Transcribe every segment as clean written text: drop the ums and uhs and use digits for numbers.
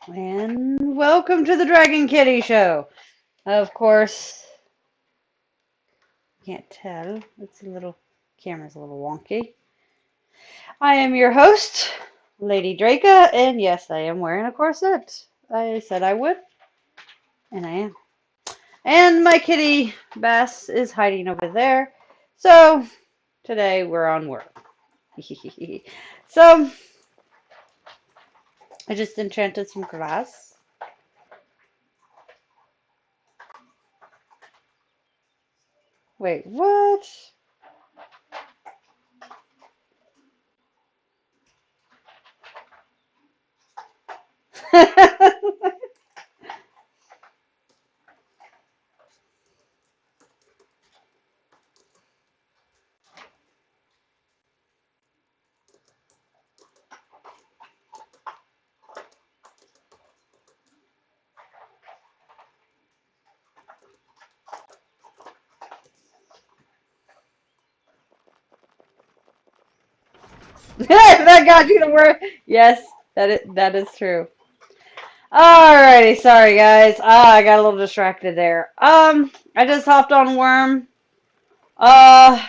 And welcome to the Dragon Kitty Show. Of course, can't tell. It's a little camera's a little wonky. I am your host, Lady Draca, and yes, I am wearing a corset. I said I would, and I am. And my kitty Bass is hiding over there. So today we're on Wurm. So I just enchanted some grass. Wait, what? That got you to work. Yes, that is true. Alrighty, sorry guys. I got a little distracted there. I just hopped on Worm. Uh,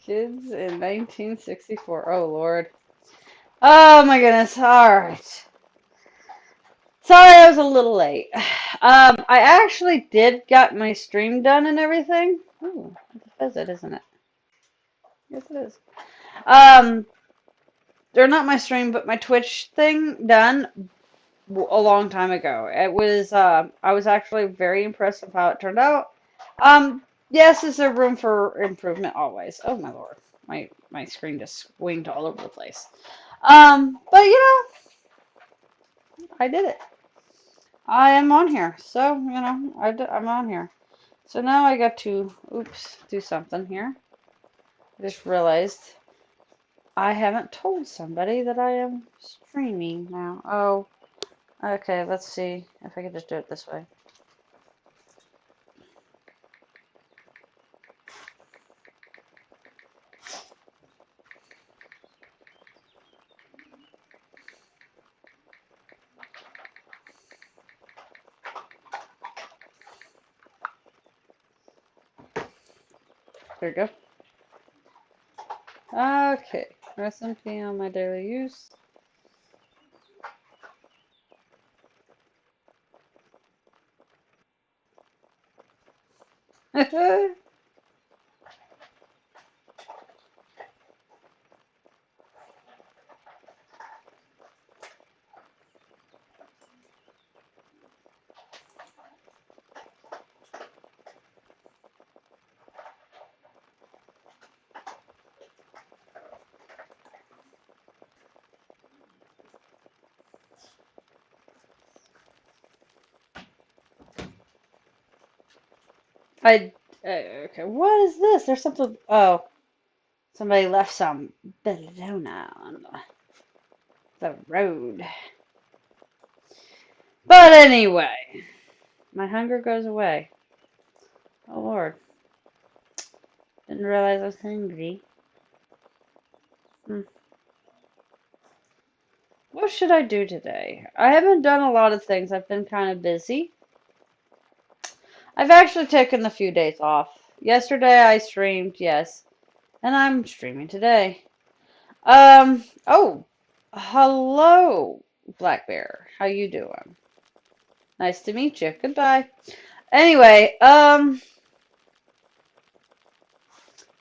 Kids in 1964. Oh Lord. Oh my goodness. All right. Sorry, I was a little late. I actually did get my stream done and everything. Ooh, that's a visit, isn't it? Yes, it is. Um, they're not my stream, but my Twitch thing done a long time ago. It was I was actually very impressed with how it turned out. Yes, is there room for improvement always? Oh my lord, my screen just swinged all over the place. But I did it. I am on here, so I'm on here. So now I got to oops do something here. I just realized I haven't told somebody that I am streaming now. Oh, okay. Let's see if I can just do it this way. There we go. Okay, recipe on my daily use. I okay. What is this? There's something. Oh, somebody left some belladonna on the road. But anyway, my hunger goes away. Oh Lord, didn't realize I was hungry. Hmm. What should I do today? I haven't done a lot of things. I've been kind of busy. I've actually taken a few days off. Yesterday I streamed, yes, and I'm streaming today. Oh, hello, Black Bear. How you doing? Nice to meet you. Goodbye. Anyway, I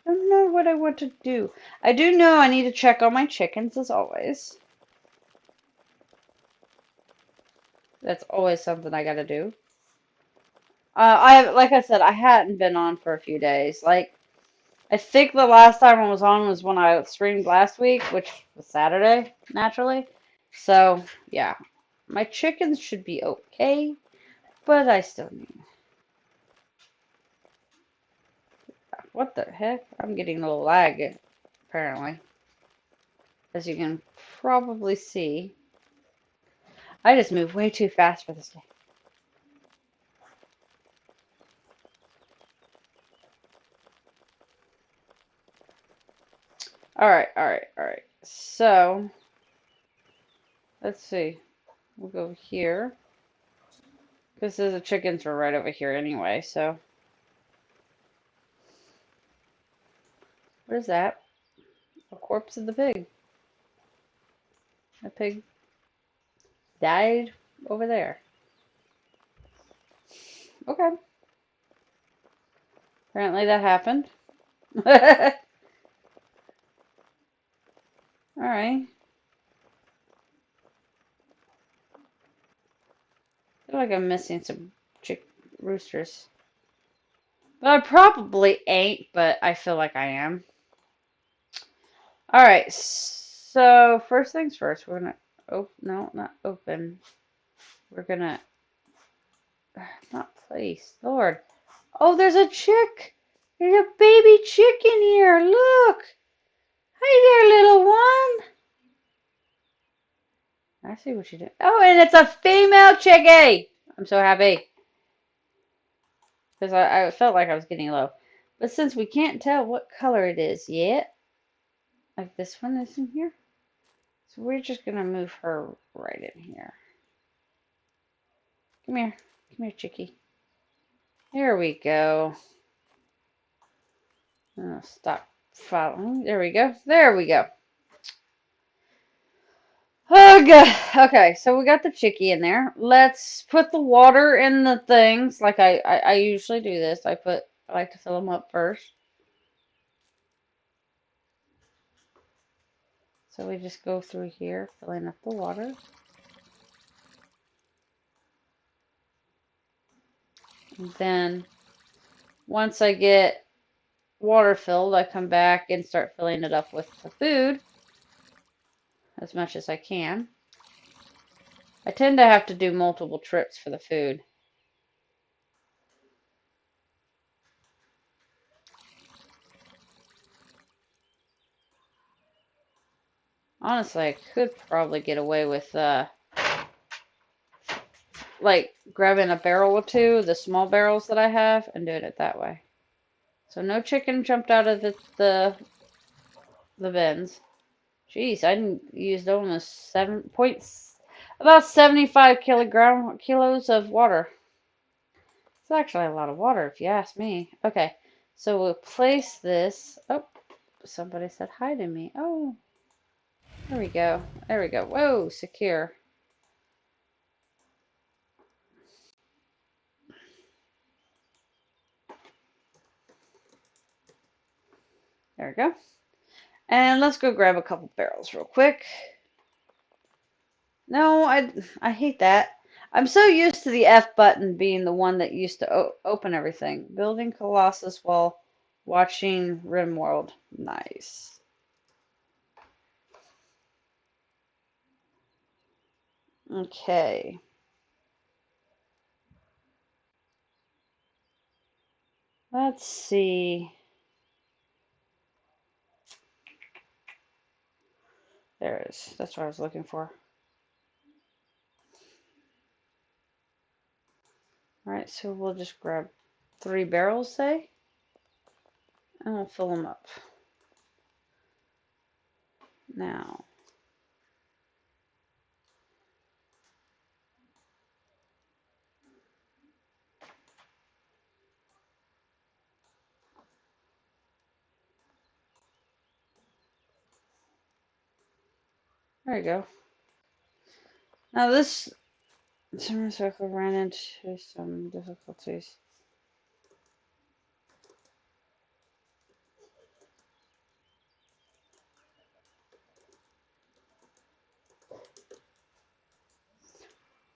don't know what I want to do. I do know I need to check on my chickens as always. That's always something I gotta do. Like I said, I hadn't been on for a few days. Like, I think the last time I was on was when I streamed last week, which was Saturday, naturally. So, yeah. My chickens should be okay, but I still need. What the heck? I'm getting a little lag, apparently. As you can probably see. I just moved way too fast for this game. Alright, alright, alright. So, let's see. We'll go here. Because the chickens were right over here anyway, so. What is that? A corpse of the pig. The pig died over there. Okay. Apparently that happened. Alright. I feel like I'm missing some chick roosters. But I probably ain't, but I feel like I am. Alright, so first things first, we're gonna no, not open. We're gonna not place. Lord. Oh, there's a chick. There's a baby chick in here. Look. Hi there, little one. I see what you did. Oh, and it's a female chickie. I'm so happy. Because I felt like I was getting low. But since we can't tell what color it is yet, like this one is in here, so we're just going to move her right in here. Come here. Come here, chickie. There we go. Oh, stop following. There we go. There we go. Oh, good. Okay, so we got the chickie in there. Let's put the water in the things like I usually do this. I like to fill them up first. So we just go through here, filling up the water. And then once I get water filled, I come back and start filling it up with the food as much as I can. I tend to have to do multiple trips for the food. Honestly, I could probably get away with like grabbing a barrel or two, the small barrels that I have, and doing it that way. So no chicken jumped out of the bins. Jeez, I used almost about 75 kilos of water. It's actually a lot of water if you ask me. Okay, so we'll place this. Oh, somebody said hi to me. Oh, there we go. There we go. Whoa, secure. There we go. And let's go grab a couple barrels real quick. No, I hate that. I'm so used to the F button being the one that used to open everything. Building Colossus while watching RimWorld. Nice. Okay. Let's see. There it is. That's what I was looking for. Alright, so we'll just grab 3 barrels, say, and we'll fill them up. Now, there you go. Now this circle ran into some difficulties.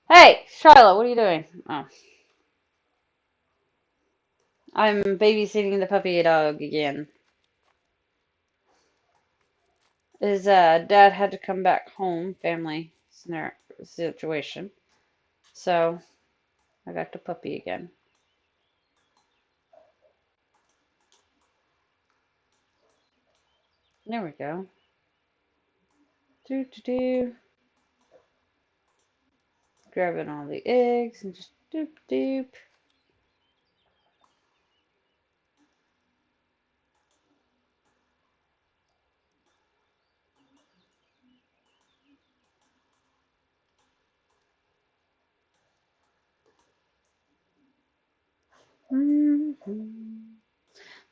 Hey, Charlotte, what are you doing? Oh. I'm babysitting the puppy dog again. His dad had to come back home, family situation. So I got the puppy again. There we go. Do do do. Grabbing all the eggs and just doop doop.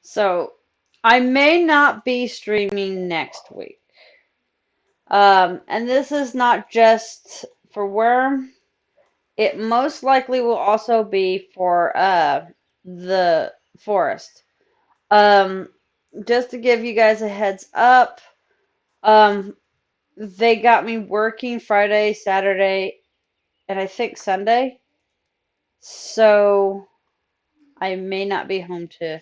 So I may not be streaming next week. And this is not just for Worm. It most likely will also be for the forest. Um, just to give you guys a heads up, um, they got me working Friday, Saturday, and I think Sunday. So I may not be home to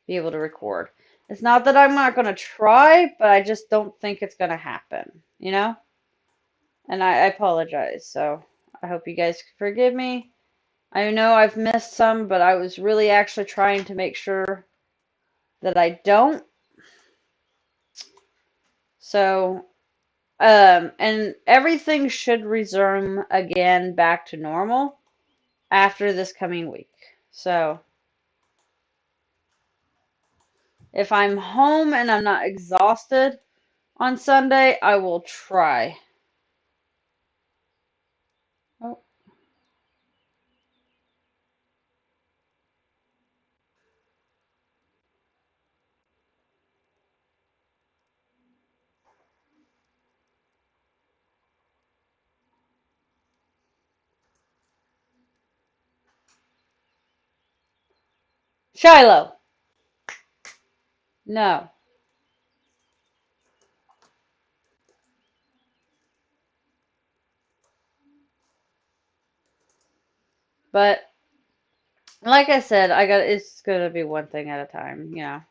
be able to record. It's not that I'm not going to try, but I just don't think it's going to happen, you know? And I apologize. So I hope you guys can forgive me. I know I've missed some, but I was really actually trying to make sure that I don't. So, and everything should resume again back to normal after this coming week. So, if I'm home and I'm not exhausted on Sunday, I will try. Oh, Shiloh. No. But like I said, it's gonna be one thing at a time, you know.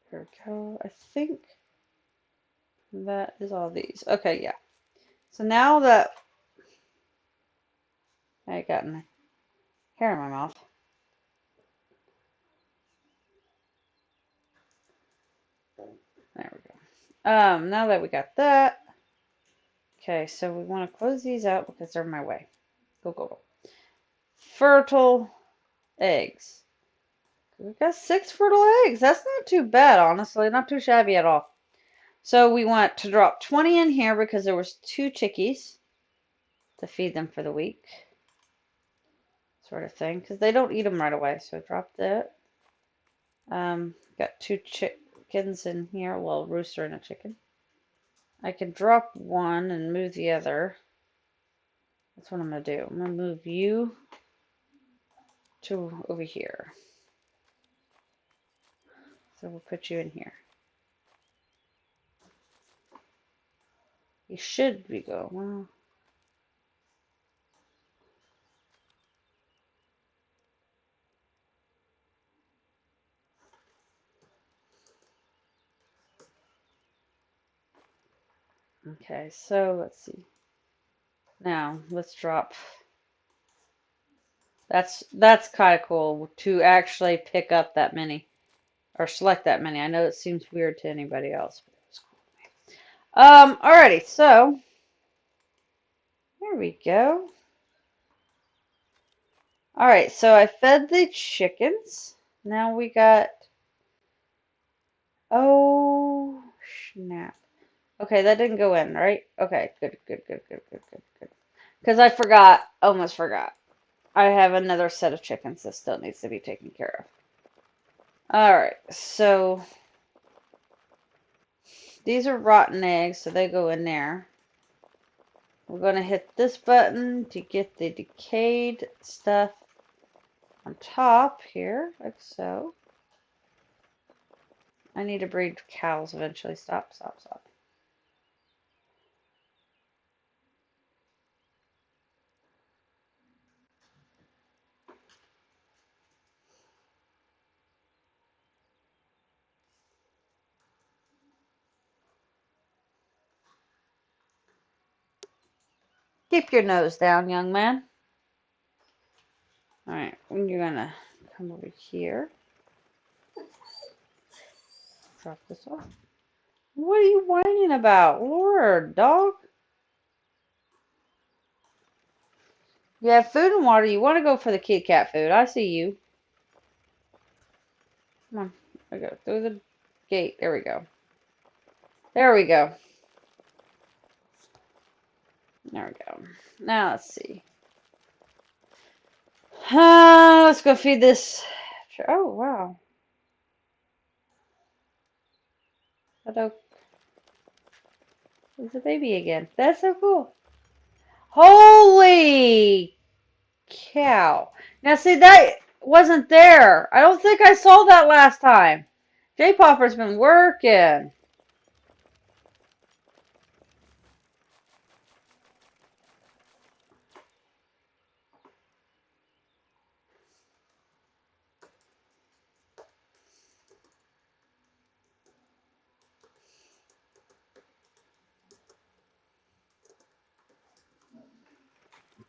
Here we go. I think that is all these. Okay, yeah. So now that I got my hair in my mouth. There we go. Now that we got that, okay, so we want to close these out because they're in my way. Go, go, go. Fertile eggs. We've got 6 fertile eggs. That's not too bad, honestly. Not too shabby at all. So we want to drop 20 in here because there was 2 chickies to feed them for the week, sort of thing, because they don't eat them right away. So drop that. Got 2 chickens in here. Well, a rooster and a chicken. I can drop one and move the other. That's what I'm going to do. I'm going to move you to over here. So we'll put you in here. You should be go. Well, okay, so let's see. Now let's drop. That's kind of cool to actually pick up that many or select that many. I know it seems weird to anybody else, but it was cool. Alrighty, so there we go. Alright, so I fed the chickens. Now we got, oh snap. Okay, that didn't go in, right? Okay, good, good, good, good, good, good, good. Because I forgot, almost forgot. I have another set of chickens that still needs to be taken care of. Alright, so these are rotten eggs, so they go in there. We're going to hit this button to get the decayed stuff on top here, like so. I need to breed cows eventually. Stop, stop, stop. Keep your nose down, young man. you're gonna come over here. Drop this off. What are you whining about? Lord, dog. You have food and water. You want to go for the kitty cat food. I see you. Come on. I go through the gate. There we go. There we go. There we go. Now let's see. Let's go feed this. Oh, wow. Hello. There's a baby again. That's so cool. Holy cow. Now, see, that wasn't there. I don't think I saw that last time. J Popper's been working.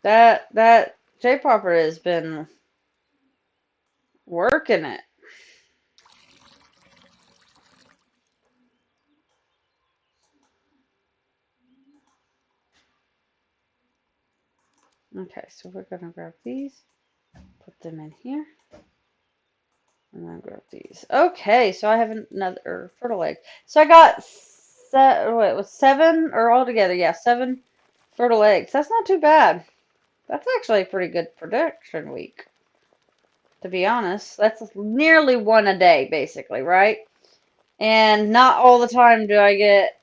That J Popper has been working it. Okay, so we're gonna grab these, put them in here, and then grab these. Okay, so I have another fertile egg. So I got what, it was 7 or altogether, yeah, 7 fertile eggs. That's not too bad. That's actually a pretty good production week, to be honest. That's nearly 1 a day, basically, right? And not all the time do I get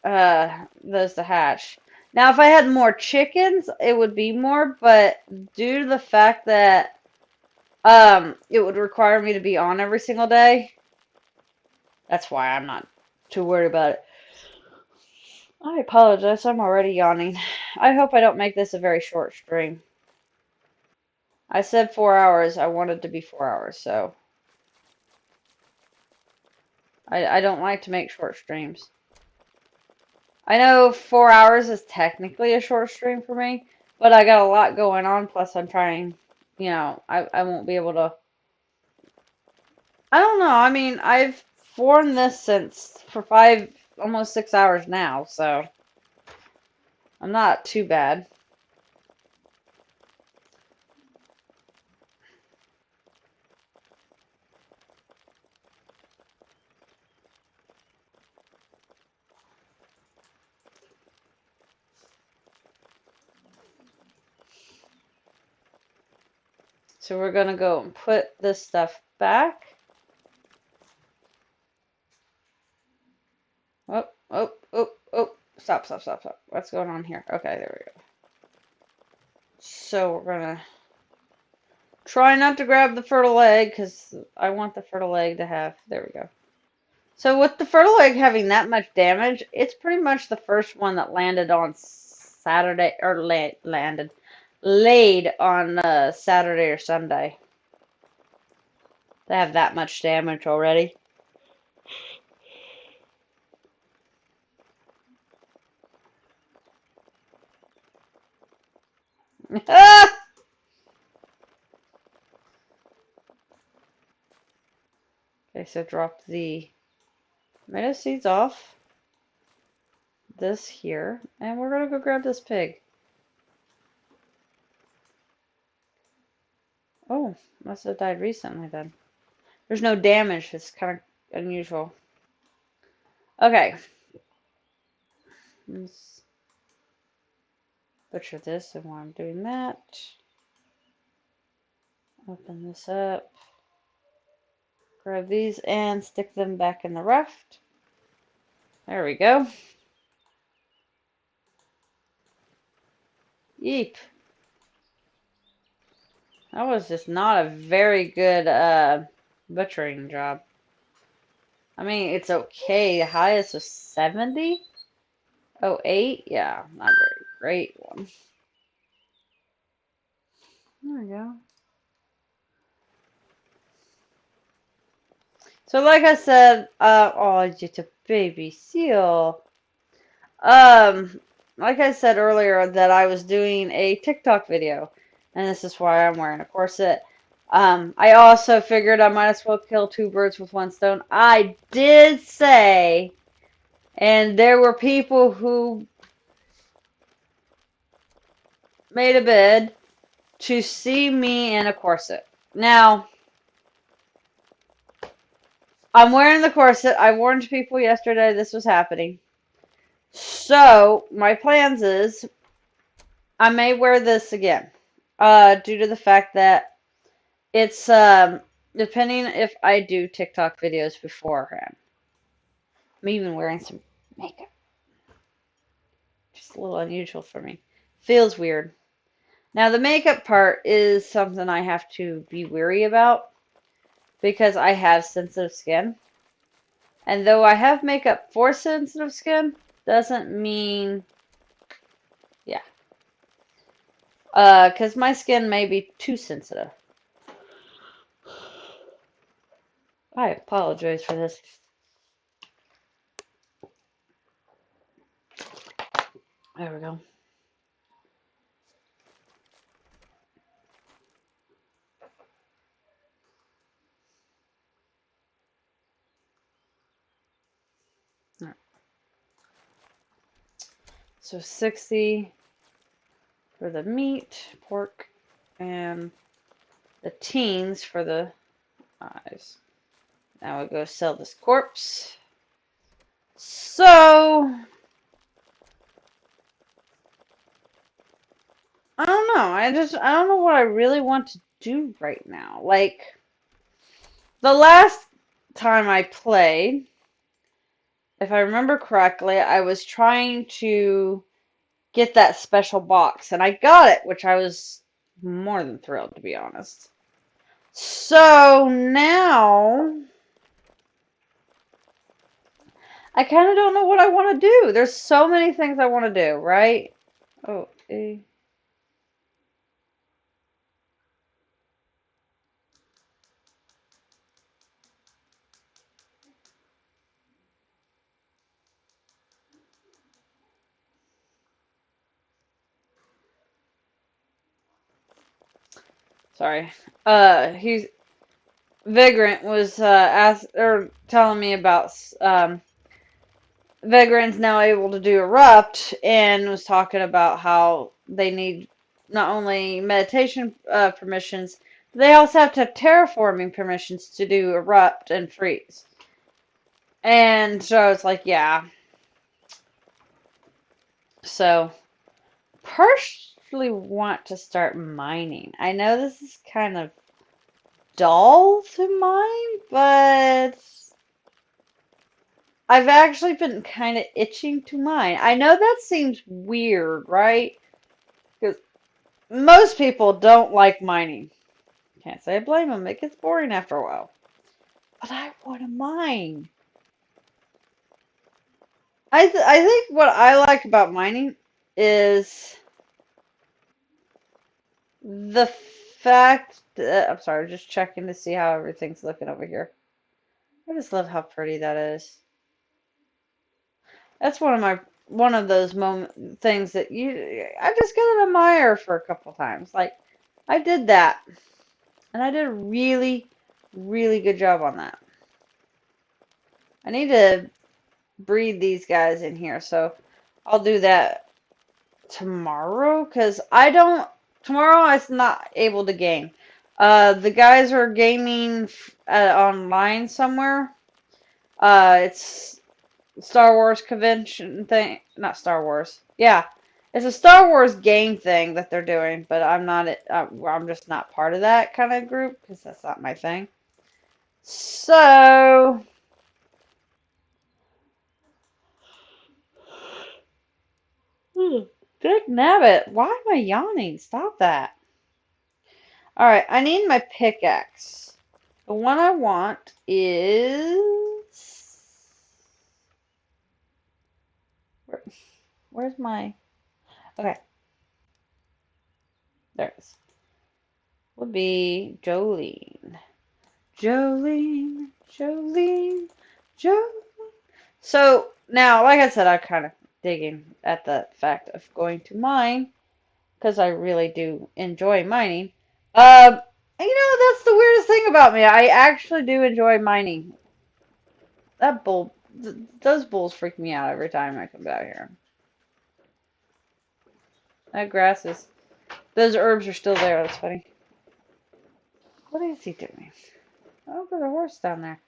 those to hatch. Now, if I had more chickens, it would be more, but due to the fact that it would require me to be on every single day, that's why I'm not too worried about it. I apologize, I'm already yawning. I hope I don't make this a very short stream. I said 4 hours, I wanted to be 4 hours, so I don't like to make short streams. I know 4 hours is technically a short stream for me, but I got a lot going on, plus I'm trying, I won't be able to. I don't know, I mean, I've worn this for 5, almost 6 hours now, so I'm not too bad. So we're going to go and put this stuff back. Oh, oh, oh, oh. Stop, stop, stop, stop. What's going on here? Okay, there we go. So we're going to try not to grab the fertile egg because I want the fertile egg to have. There we go. So with the fertile egg having that much damage, it's pretty much the first one that landed on Saturday, or laid on Saturday or Sunday. They have that much damage already. Okay, so drop the tomato seeds off. This here, and we're gonna go grab this pig. Oh, must have died recently then. There's no damage, it's kind of unusual. Okay. Let's butcher this, and while I'm doing that, open this up. Grab these and stick them back in the raft. There we go. Yeep. That was just not a very good butchering job. I mean, it's okay. The highest was 70. Oh, 8? Yeah, not very great one. There we go. So like I said, oh, just a baby seal. Like I said earlier that I was doing a TikTok video, and this is why I'm wearing a corset. I also figured I might as well kill two birds with one stone. I did say, and there were people who made a bid to see me in a corset. Now, I'm wearing the corset. I warned people yesterday this was happening. So, my plans is I may wear this again. Due to the fact that it's depending if I do TikTok videos beforehand. I'm even wearing some makeup. Just a little unusual for me. Feels weird. Now, the makeup part is something I have to be weary about because I have sensitive skin. And though I have makeup for sensitive skin, doesn't mean, yeah. Because my skin may be too sensitive. I apologize for this. There we go. All right. So 60 for the meat, pork, and the teens for the eyes. Now we go sell this corpse. So, I don't know. I don't know what I really want to do right now. Like, the last time I played, if I remember correctly, I was trying to get that special box, and I got it, which I was more than thrilled, to be honest. So now I kind of don't know what I want to do. There's so many things I want to do, right? Oh, sorry. He's Vagrant was telling me about Vagrant's now able to do Erupt and was talking about how they need not only meditation permissions, they also have to have terraforming permissions to do Erupt and Freeze. And so I was like, yeah. So, personally want to start mining. I know this is kind of dull to mine, but I've actually been kind of itching to mine. I know that seems weird, right? Because most people don't like mining. Can't say I blame them. It gets boring after a while. But I want to mine. I think what I like about mining is the fact that, I'm sorry, just checking to see how everything's looking over here. I just love how pretty that is. That's one of those things that I just gotta admire for a couple times. Like, I did that, and I did a really, really good job on that. I need to breed these guys in here, so I'll do that tomorrow, because tomorrow I'm not able to game. The guys are gaming online somewhere. It's Star Wars convention thing, not Star Wars. Yeah, it's a Star Wars game thing that they're doing, but I'm not. I'm just not part of that kind of group because that's not my thing. So, good nabbit. Why am I yawning? Stop that. All right, I need my pickaxe. The one I want is where's my? Okay, there it is. Would be Jolene. Jolene, Jolene, Jolene. So now, like I said, I'm kind of digging at the fact of going to mine because I really do enjoy mining. That's the weirdest thing about me. I actually do enjoy mining. That bull, those bulls freak me out every time I come out here. That grass is, those herbs are still there. That's funny. What is he doing? Oh, there's a horse down there.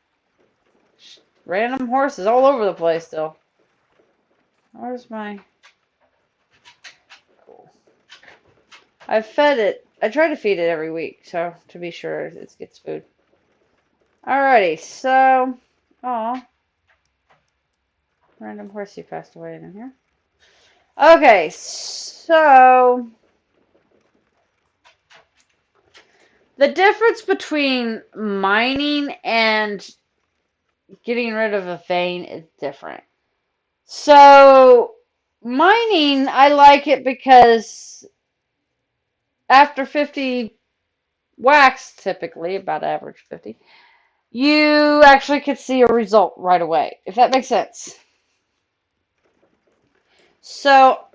Random horses all over the place still. Where's my... Cool. I've fed it. I try to feed it every week, so to be sure it gets food. Alrighty, so... Aw. Random horsey passed away in here. Okay, so... The difference between mining and getting rid of a vein is different. So, mining, I like it because after 50 wax, typically, about average 50, you actually could see a result right away, if that makes sense. So,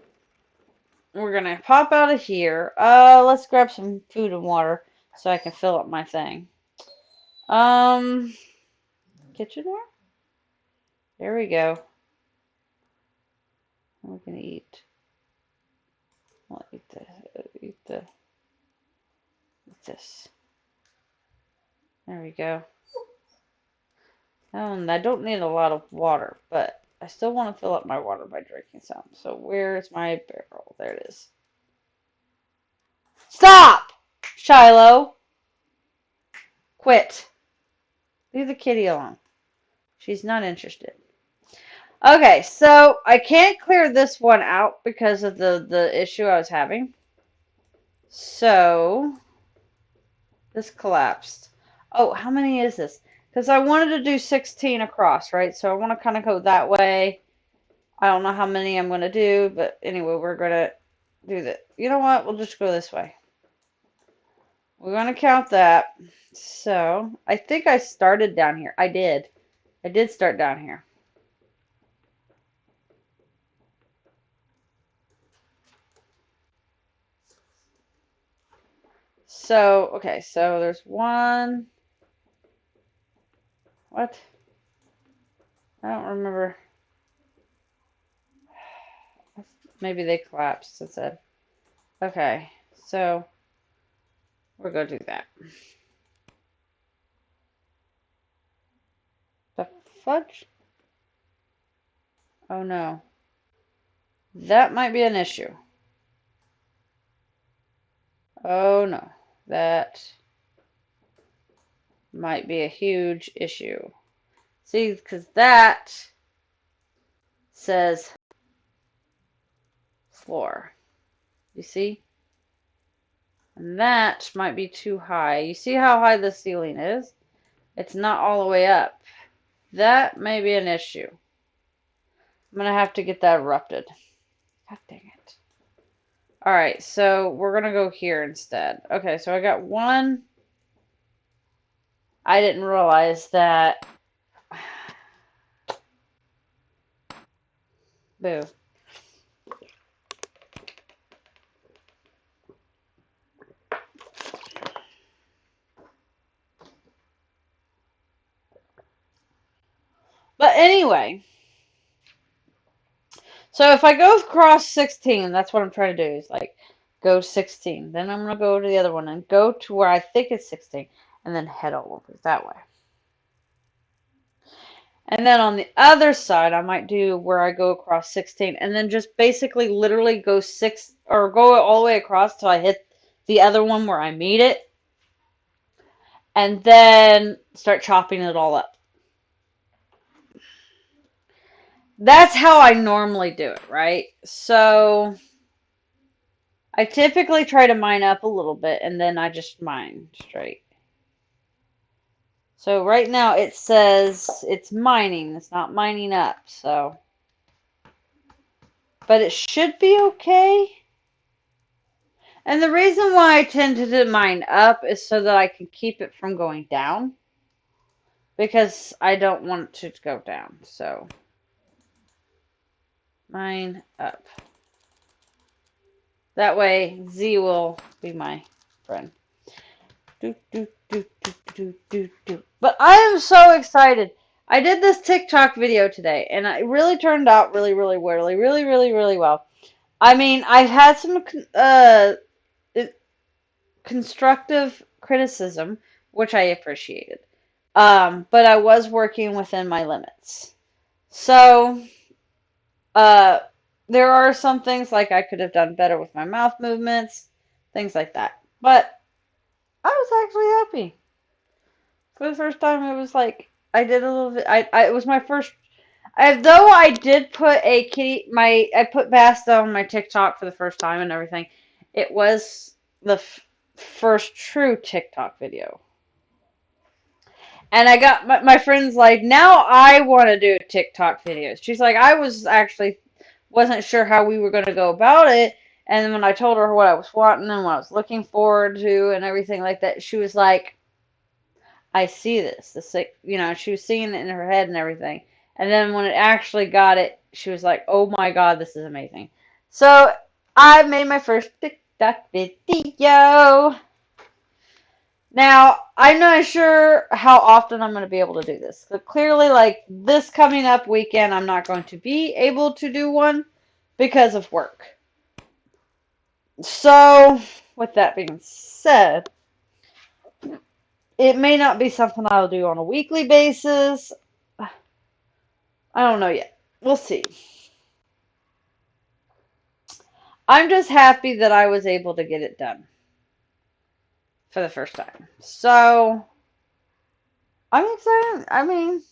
we're going to pop out of here. Let's grab some food and water so I can fill up my thing. Kitchenware? There we go. We're going to eat. I'll eat this. There we go. And I don't need a lot of water, but I still want to fill up my water by drinking some. So where's my barrel? There it is. Stop! Shiloh! Quit. Leave the kitty alone. She's not interested. Okay, so I can't clear this one out because of the issue I was having. So, this collapsed. Oh, how many is this? Because I wanted to do 16 across, right? So I want to kind of go that way. I don't know how many I'm going to do, but anyway, we're going to do that. You know what? We'll just go this way. We're going to count that. So, I think I started down here. I did. I did start down here. So, okay, so there's one. What? I don't remember. Maybe they collapsed instead. Okay, so we're going to do that. The fudge? Oh no. That might be an issue. Oh no. That might be a huge issue. See, because that says floor. You see? And that might be too high. You see how high the ceiling is? It's not all the way up. That may be an issue. I'm going to have to get that erupted. God dang it. Alright, so we're going to go here instead. Okay, so I got one. I didn't realize that. Boo. But anyway, so if I go across 16, that's what I'm trying to do, is like go 16. Then I'm going to go to the other one and go to where I think it's 16 and then head all over that way. And then on the other side, I might do where I go across 16 and then just basically literally go go all the way across till I hit the other one where I meet it. And then start chopping it all up. That's how I normally do it, right? So I typically try to mine up a little bit and then I just mine straight. So right now it says it's mining. It's not mining up, so. But it should be okay. And the reason why I tend to mine up is so that I can keep it from going down. Because I don't want it to go down, so. Mine up. That way, Z will be my friend. Do, do, do, do, do, do, do. But I am so excited. I did this TikTok video today, and it really turned out really, really, really, really, really, really well. I mean, I've had some constructive criticism, which I appreciated. But I was working within my limits. So, uh, there are some things like I could have done better with my mouth movements, things like that. But I was actually happy. For the first time, it was like I did a little bit. It was my first. Though I did put I put Basta on my TikTok for the first time and everything. It was the first true TikTok video. And I got my friend's like, now I want to do TikTok videos. She's like, I was actually wasn't sure how we were going to go about it. And then when I told her what I was wanting and what I was looking forward to and everything like that, she was like, I see this. She was seeing it in her head and everything. And then when it actually got it, she was like, oh my God, this is amazing. So I made my first TikTok video. Now, I'm not sure how often I'm going to be able to do this. But clearly, like this coming up weekend, I'm not going to be able to do one because of work. So, with that being said, it may not be something I'll do on a weekly basis. I don't know yet. We'll see. I'm just happy that I was able to get it done for the first time. So, I'm excited. I mean,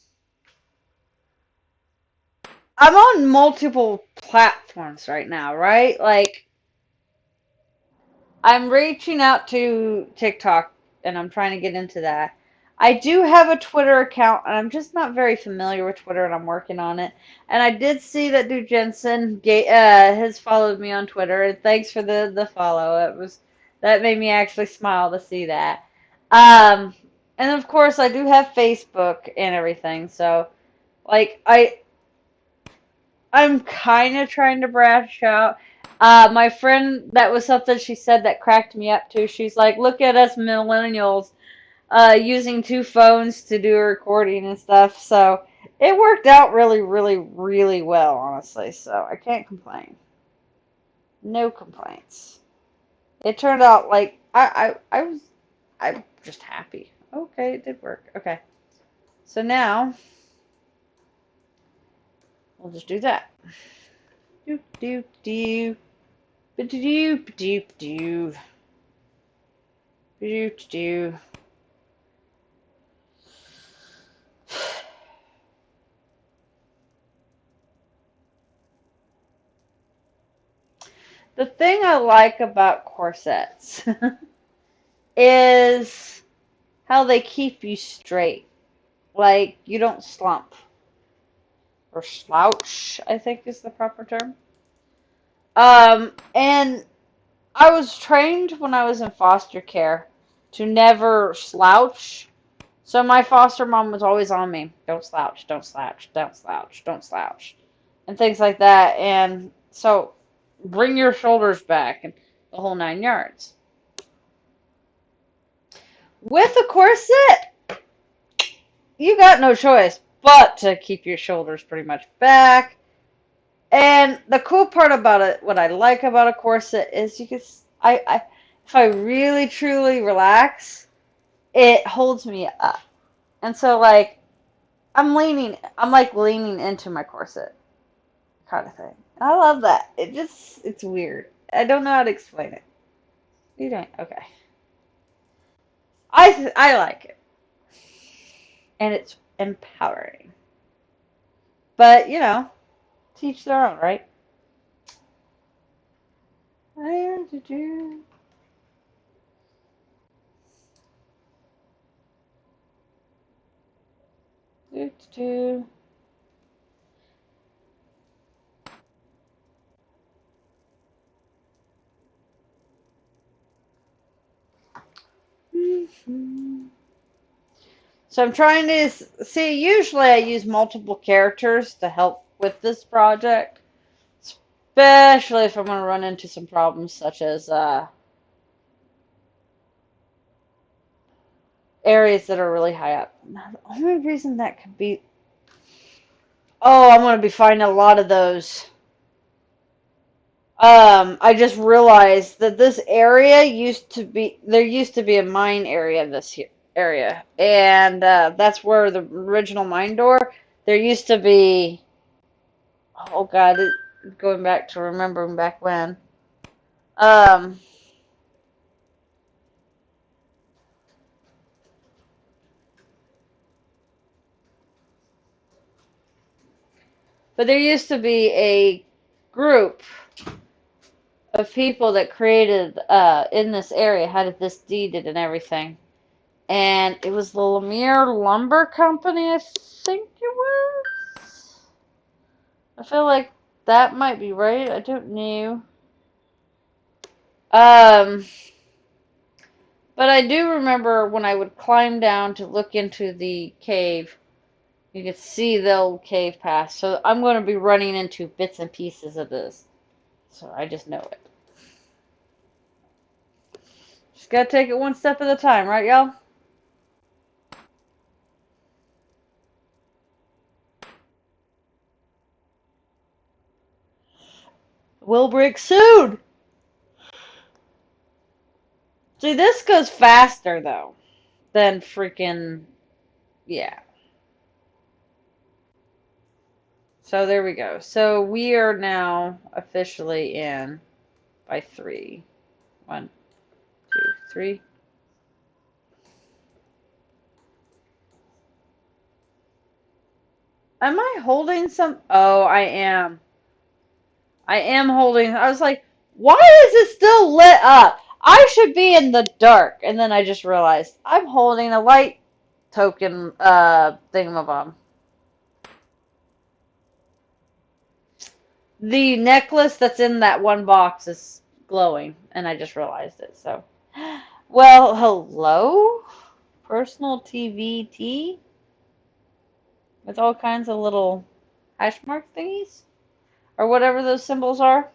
I'm on multiple platforms right now, right? Like, I'm reaching out to TikTok and I'm trying to get into that. I do have a Twitter account and I'm just not very familiar with Twitter and I'm working on it. And I did see that Dude Jensen has followed me on Twitter and thanks for the follow. That made me actually smile to see that. And of course I do have Facebook and everything. So like I'm kind of trying to branch out. My friend, that was something she said that cracked me up too. She's like, look at us millennials using two phones to do a recording and stuff. So it worked out really, really, really well, honestly. So I can't complain. No complaints. It turned out like I'm just happy. Okay, it did work. Okay. So now we'll just do that. Do do do. Do do do do. Do do. The thing I like about corsets is how they keep you straight. Like, you don't slump. Or slouch, I think is the proper term. And I was trained when I was in foster care to never slouch. So my foster mom was always on me. Don't slouch, don't slouch, don't slouch, don't slouch. And things like that. And so bring your shoulders back and the whole 9 yards. With a corset, you got no choice but to keep your shoulders pretty much back. And the cool part about it, what I like about a corset is you can, if I really truly relax, it holds me up. And so like, I'm like leaning into my corset kind of thing. I love that. It's weird. I don't know how to explain it. You don't? Okay. I like it. And it's empowering. But, teach their own, right? Do, do, do. Mm-hmm. So I'm trying to see, usually I use multiple characters to help with this project, especially if I'm going to run into some problems such as, areas that are really high up. Now, the only reason that could be, oh, I'm going to be finding a lot of those. I just realized that this area there used to be a mine area area, and that's where the original mine door, there used to be, oh God, going back to remembering back when, um, but there used to be a group of people that created, in this area, had this deeded and everything. And it was the Lemire Lumber Company, I think it was. I feel like that might be right. I don't know. Um, but I do remember when I would climb down to look into the cave, you could see the old cave path. So I'm going to be running into bits and pieces of this. So I just know it. Just gotta take it one step at a time, right, y'all? Will break soon! See, this goes faster, though, than freaking, yeah. So there we go. So we are now officially in by 3. 1, 2, 3. Am I holding some? Oh, I am. I am holding. I was like, why is it still lit up? I should be in the dark. And then I just realized I'm holding a light token thingamabobber. The necklace that's in that one box is glowing, and I just realized it. So, well, hello, personal TVT with all kinds of little hash mark thingies or whatever those symbols are.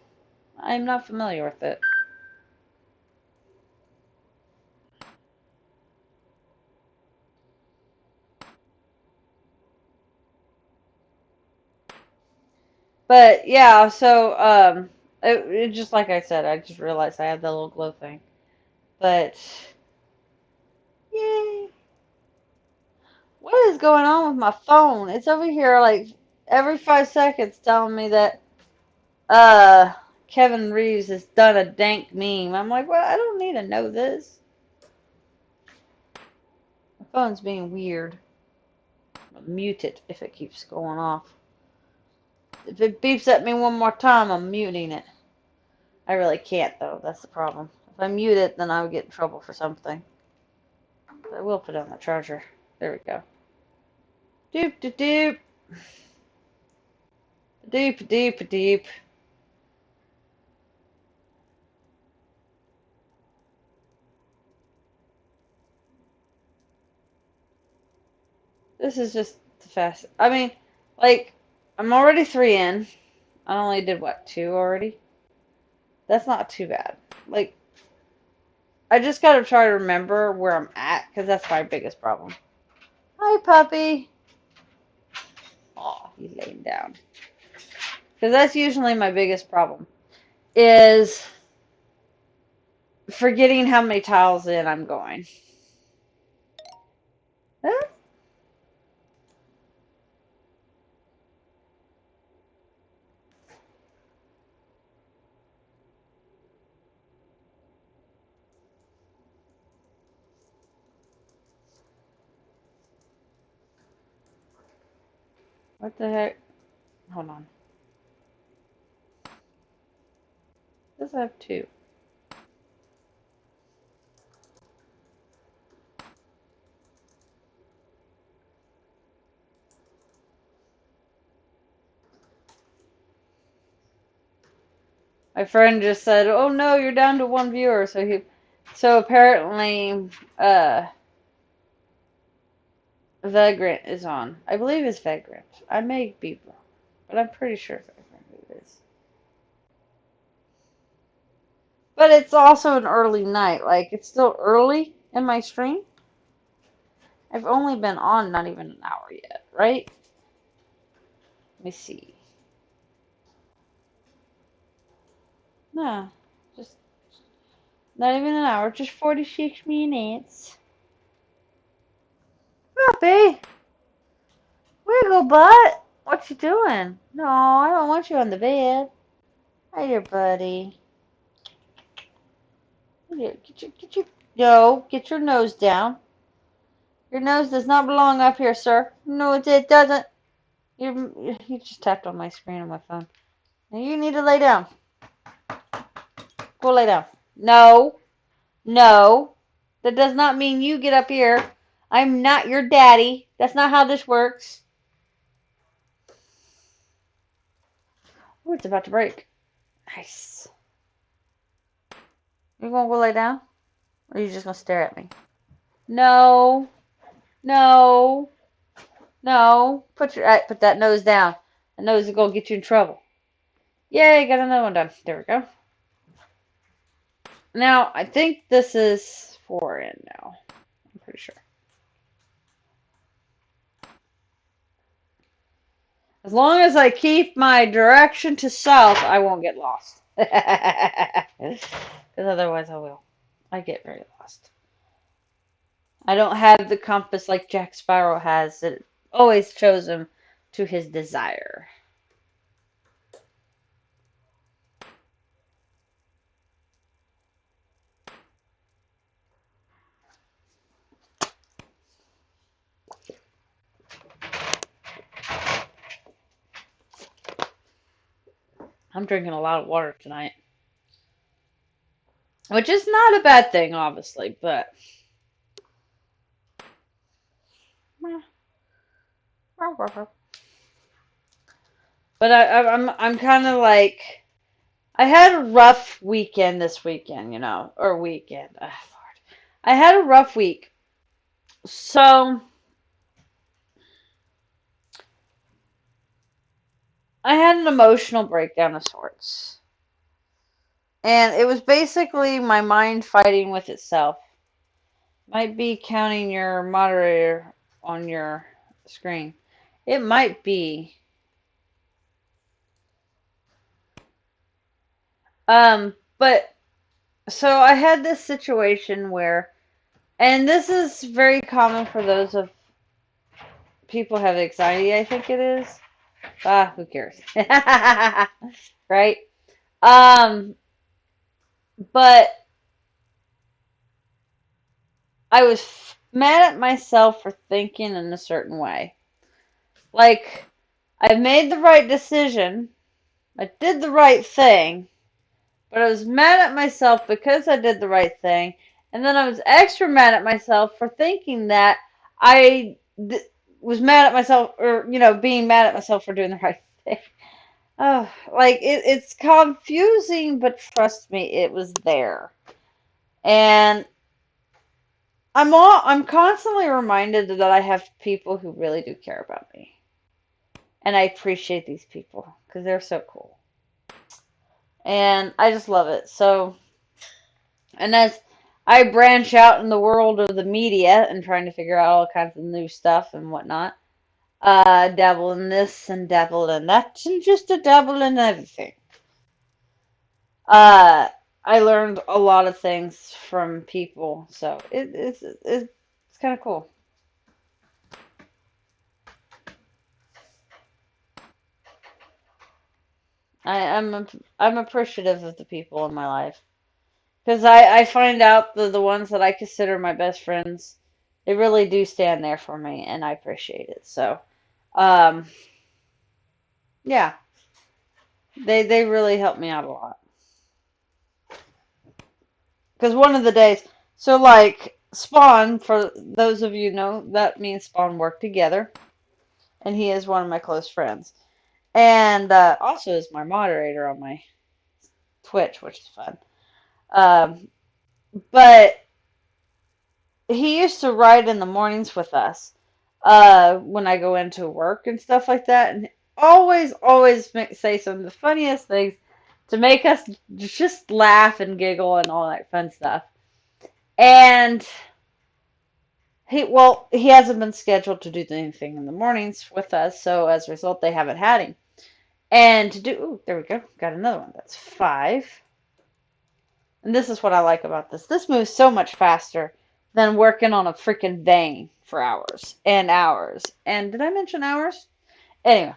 I'm not familiar with it. But yeah, so it just like I said, I just realized I had that little glow thing. But yay! What is going on with my phone? It's over here like every 5 seconds telling me that uh Kevin Reeves has done a dank meme. I'm like, well, I don't need to know this. My phone's being weird. I'll mute it if it keeps going off. If it beeps at me one more time, I'm muting it. I really can't though. That's the problem. If I mute it, then I would get in trouble for something. But I will put on the charger. There we go. Doop doop doop. Doop doop doop. This is just the fast. I mean, like, I'm already 3 in. I only did what, 2 already? That's not too bad. Like, I just gotta try to remember where I'm at, because that's my biggest problem. Hi, puppy. Oh, he's laying down. Because that's usually my biggest problem, is forgetting how many tiles in I'm going. Huh? What the heck? Hold on. Does have 2? My friend just said, "Oh no, you're down to 1 viewer." So apparently, Vagrant is on. I believe it's Vagrant. I may be wrong, but I'm pretty sure Vagrant it is. But it's also an early night. Like, it's still early in my stream. I've only been on not even an hour yet, right? Let me see. No, just not even an hour, just 46 minutes. Puppy, wiggle butt. What you doing? No, I don't want you on the bed. Hi there, buddy. No, get your nose down. Your nose does not belong up here, sir. No, it doesn't. You just tapped on my screen on my phone. Now you need to lay down. Go lay down. No, no. That does not mean you get up here. I'm not your daddy. That's not how this works. Oh, it's about to break. Nice. You gonna go lay down? Or are you just gonna stare at me? No. No. No. Put that nose down. The nose is gonna get you in trouble. Yay, got another one done. There we go. Now, I think this is 4 in now. I'm pretty sure. As long as I keep my direction to south, I won't get lost. Because otherwise I will. I get very lost. I don't have the compass like Jack Sparrow has. It always shows him to his desire. I'm drinking a lot of water tonight. Which is not a bad thing, obviously, but... But I'm kind of like... I had a rough weekend this weekend, you know. Or weekend. Oh, Lord. I had a rough week. So... I had an emotional breakdown of sorts. And it was basically my mind fighting with itself. Might be counting your moderator on your screen. It might be. But so I had this situation where, and this is very common for those of people who have anxiety, I think it is. Who cares? Right? But I was mad at myself for thinking in a certain way. Like, I made the right decision. I did the right thing. But I was mad at myself because I did the right thing. And then I was extra mad at myself for thinking that was mad at myself, or, being mad at myself for doing the right thing. Oh, like, it's confusing, but trust me, it was there. And I'm constantly reminded that I have people who really do care about me. And I appreciate these people because they're so cool. And I just love it. So, and as I branch out in the world of the media and trying to figure out all kinds of new stuff and whatnot, dabble in this and dabble in that, and just a dabble in everything. I learned a lot of things from people, so it's kind of cool. I'm appreciative of the people in my life. Because I find out the ones that I consider my best friends, they really do stand there for me, and I appreciate it. So, um, yeah, they really help me out a lot. Because one of the days, so like Spawn, for those of you know, that me and Spawn work together, and he is one of my close friends, and also is my moderator on my Twitch, which is fun. But he used to ride in the mornings with us when I go into work and stuff like that, and always say some of the funniest things to make us just laugh and giggle and all that fun stuff. And he hasn't been scheduled to do anything in the mornings with us, so as a result, they haven't had him. And to do, ooh, there we go, got another one. That's 5. And this is what I like about this. This moves so much faster than working on a freaking vein for hours and hours. And did I mention hours? Anyway,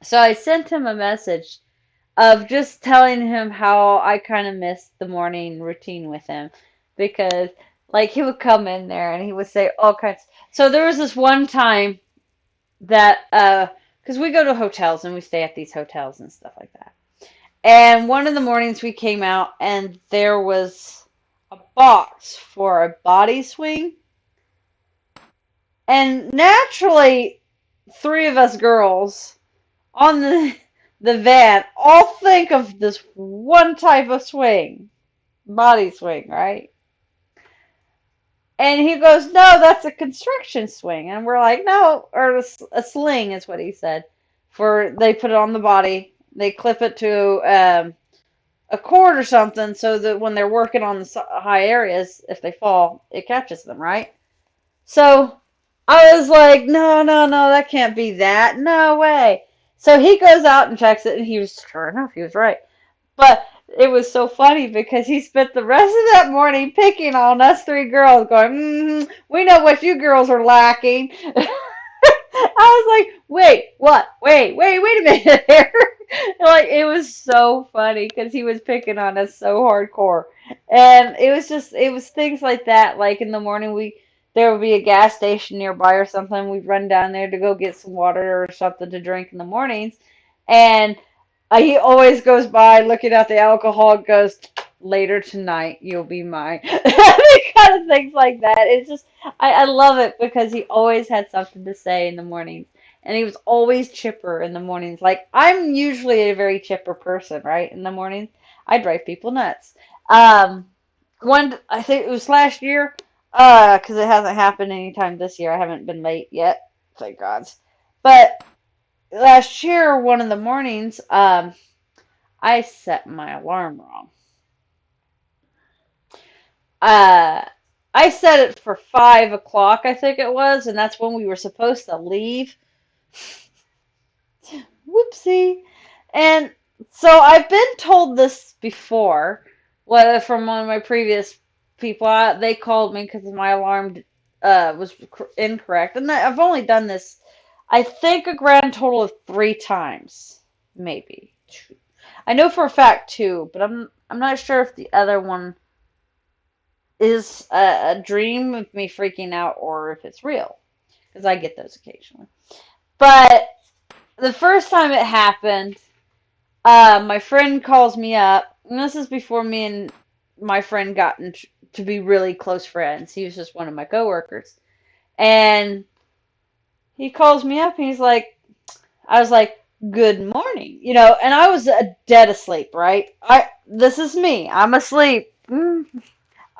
so I sent him a message of just telling him how I kind of missed the morning routine with him because like he would come in there and he would say all kinds. So there was this one time that because we go to hotels and we stay at these hotels and stuff like that. And one of the mornings we came out and there was a box for a body swing. And naturally, 3 of us girls on the van all think of this one type of swing, body swing, right? And he goes, no, that's a construction swing. And we're like, no, or a sling is what he said. For they put it on the body, they clip it to a cord or something so that when they're working on the high areas, if they fall, it catches them, right? So I was like, no, no, no, that can't be that. No way. So he goes out and checks it, and he was, sure enough, he was right. But it was so funny because he spent the rest of that morning picking on us 3 girls, going, we know what you girls are lacking. I was like, wait, what? Wait a minute there. Like, it was so funny because he was picking on us so hardcore. And it was things like that. Like in the morning, there would be a gas station nearby or something. We'd run down there to go get some water or something to drink in the mornings. And he always goes by looking at the alcohol and goes, later tonight, you'll be mine. Kind of things like that. It's just, I love it because he always had something to say in the mornings. And he was always chipper in the mornings. Like, I'm usually a very chipper person, right? In the mornings, I drive people nuts. I think it was last year, because it hasn't happened anytime this year. I haven't been late yet, thank God. But last year, one of the mornings, I set my alarm wrong. Uh, I set it for 5 o'clock, I think it was, and that's when we were supposed to leave. Whoopsie. And so I've been told this before, whether from one of my previous people. They called me because my alarm was incorrect, and I've only done this, I think, a grand total of 3 times, maybe. I know for a fact 2, but I'm not sure if the other one is a dream of me freaking out or if it's real, because I get those occasionally. But the first time it happened, my friend calls me up, and this is before me and my friend got to be really close friends. He was just one of my coworkers, and he calls me up, and I was like, "Good morning," and I was dead asleep, right? This is me. I'm asleep.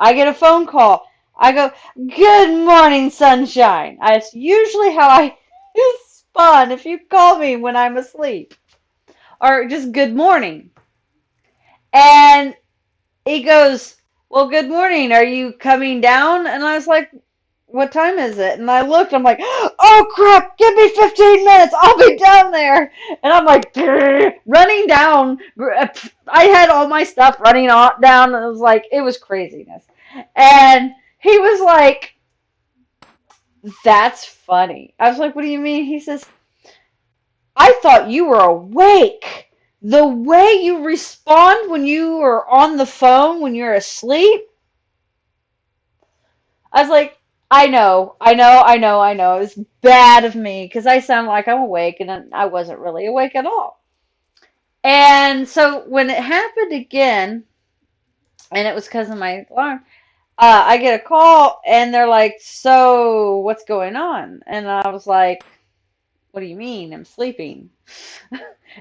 I get a phone call. I go, "Good morning, sunshine." That's usually how I respond if you call me when I'm asleep. Or just good morning. And he goes, "Well, good morning. Are you coming down?" And I was like, "What time is it?" And I looked, I'm like, "Oh crap, give me 15 minutes. I'll be down there." And I'm like, running down. I had all my stuff running down. And it was craziness. And he was like, "That's funny." I was like, "What do you mean?" He says, "I thought you were awake. The way you respond when you are on the phone when you're asleep." I was like, I know. It was bad of me because I sound like I'm awake and I wasn't really awake at all. And so when it happened again, and it was because of my alarm, I get a call and they're like, "So what's going on?" And I was like, "What do you mean? I'm sleeping."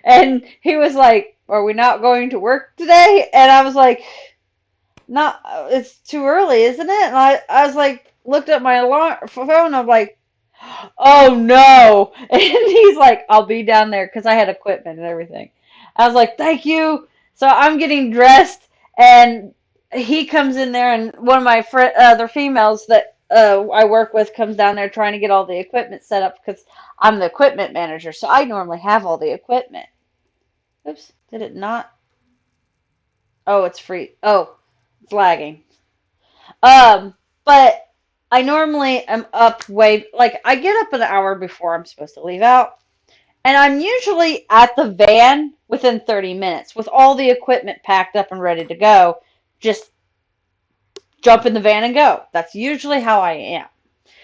And he was like, "Are we not going to work today?" And I was like, "No, it's too early, isn't it?" And I was like, looked at my alarm phone. I'm like, "Oh no." And he's like, "I'll be down there," because I had equipment and everything. I was like, "Thank you." So I'm getting dressed, and he comes in there, and one of my other females that I work with comes down there trying to get all the equipment set up because I'm the equipment manager, so I normally have all the equipment. Oops, did it not? Oh, it's free. Oh, it's lagging. Um, but I normally am up like I get up an hour before I'm supposed to leave out, and I'm usually at the van within 30 minutes with all the equipment packed up and ready to go. Just jump in the van and go. That's usually how I am.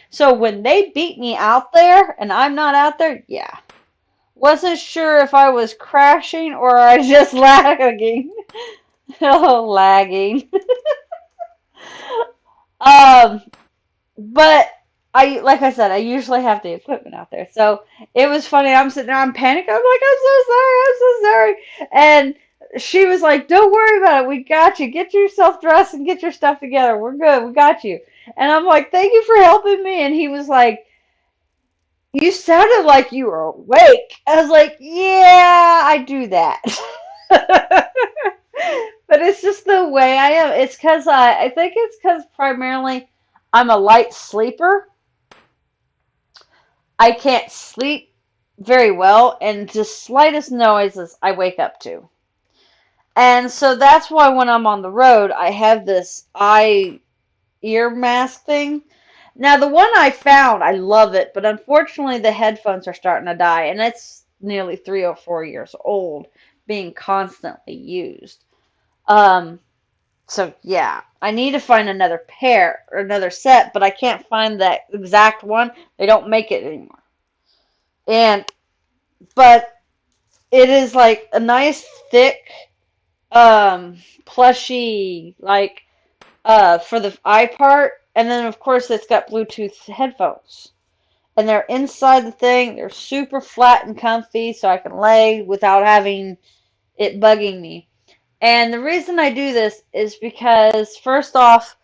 So when they beat me out there and I'm not out there, yeah. Wasn't sure if I was crashing or I was just lagging. Oh, lagging. um, but like I said, I usually have the equipment out there. So it was funny. I'm sitting there, I'm panicking. I'm like, I'm so sorry. I'm so sorry. And she was like, don't worry about it. We got you. Get yourself dressed and get your stuff together. We're good. We got you. And I'm like, thank you for helping me. And he was like, you sounded like you were awake. I was like, yeah, I do that. But it's just the way I am. It's because I think it's because primarily I'm a light sleeper. I can't sleep very well, and just slightest noises I wake up to. And so that's why when I'm on the road, I have this eye ear mask thing. Now, the one I found, I love it, but unfortunately, the headphones are starting to die, and it's nearly 3 or 4 years old, being constantly used. Um, so yeah, I need to find another pair or another set, but I can't find that exact one. They don't make it anymore. And but it is like a nice thick plushy like for the eye part, and then of course it's got Bluetooth headphones. And they're inside the thing. They're super flat and comfy, so I can lay without having it bugging me. And the reason I do this is because, first off,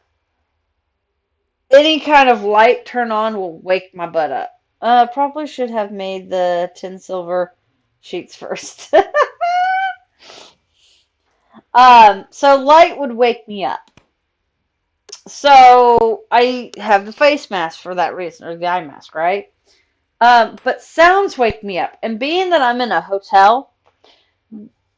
any kind of light turn on will wake my butt up. Probably should have made the tin silver sheets first. So light would wake me up. So I have the face mask for that reason, or the eye mask, right? But sounds wake me up. And being that I'm in a hotel,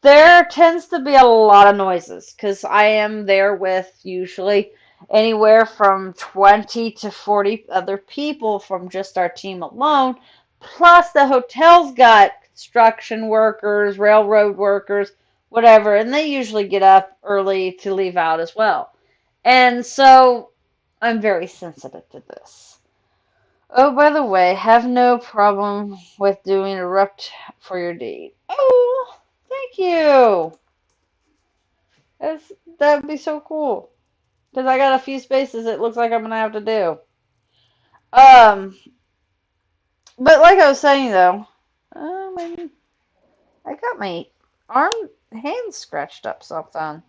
there tends to be a lot of noises because I am there with usually anywhere from 20 to 40 other people from just our team alone. Plus, the hotel's got construction workers, railroad workers, whatever, and they usually get up early to leave out as well. And so I'm very sensitive to this. Oh, by the way, have no problem with doing erupt for your deed. Oh, thank you. That's, that'd be so cool. Because I got a few spaces it looks like I'm going to have to do. Um, but like I was saying though, my, I got my hand scratched up something.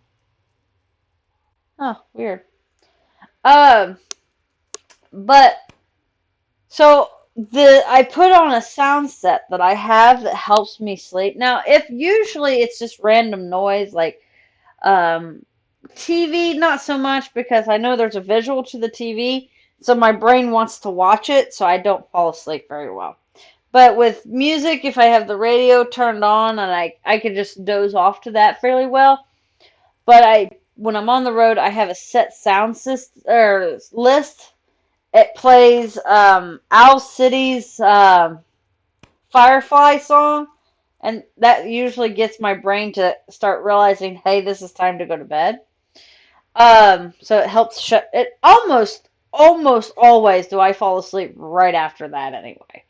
Oh, weird. Um, but so I put on a sound set that I have that helps me sleep. Now, if usually it's just random noise like um TV, not so much because I know there's a visual to the TV, so my brain wants to watch it, so I don't fall asleep very well. But with music, if I have the radio turned on and I can just doze off to that fairly well. But when I'm on the road, I have a set sound system or list. It plays Owl City's Firefly song, and that usually gets my brain to start realizing, hey, this is time to go to bed. So it helps shut it. Almost always do I fall asleep right after that anyway.